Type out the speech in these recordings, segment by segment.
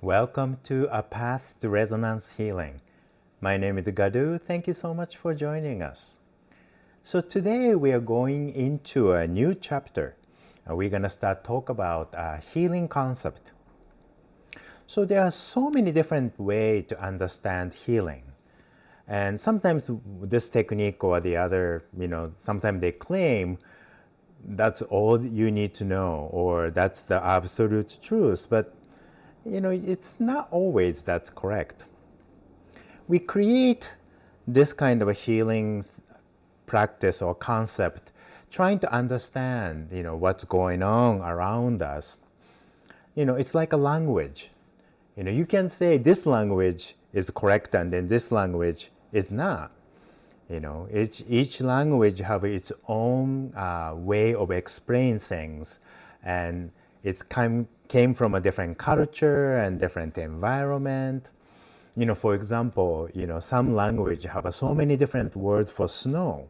Welcome to A Path to Resonance Healing. My name is Gadu. Thank you so much for joining us. So today we are going into a new chapter. We're going to start talk about a healing concept. So there are so many different ways to understand healing. And sometimes this technique or the other, sometimes they claim that's all you need to know or that's the absolute truth. But it's not always that's correct. We create this kind of a healing practice or concept trying to understand, what's going on around us. It's like a language. You can say this language is correct and then this language is not. Each language have its own way of explaining things, and it came from a different culture and different environment. For example, some language have so many different words for snow,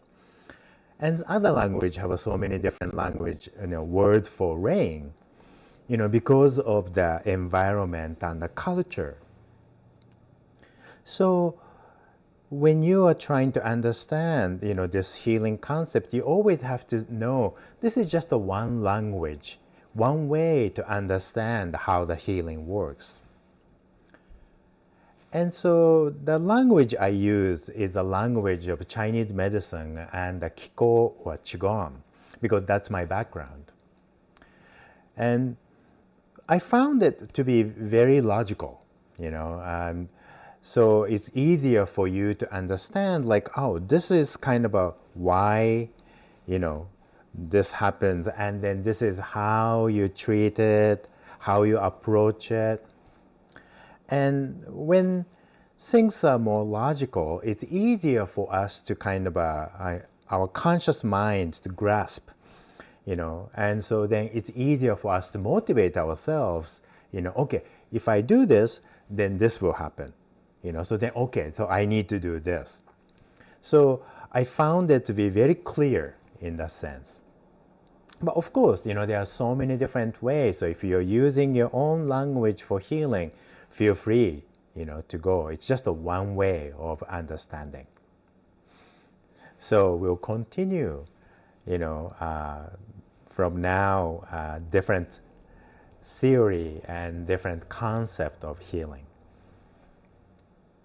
and other language have so many different words for rain. Because of the environment and the culture. So when you are trying to understand, this healing concept, you always have to know this is just a one language, one way to understand how the healing works. And so the language I use is the language of Chinese medicine and the Kiko or Qigong, because that's my background. And I found it to be very logical, so it's easier for you to understand, like, oh, this is kind of a why, this happens, and then this is how you treat it, how you approach it. And when things are more logical, it's easier for us to kind of, our conscious mind to grasp, and so then it's easier for us to motivate ourselves, okay, if I do this, then this will happen. So then, okay, so I need to do this. So I found it to be very clear in that sense. But of course, there are so many different ways. So if you're using your own language for healing, feel free, to go. It's just a one way of understanding. So we'll continue, from now, different theory and different concept of healing.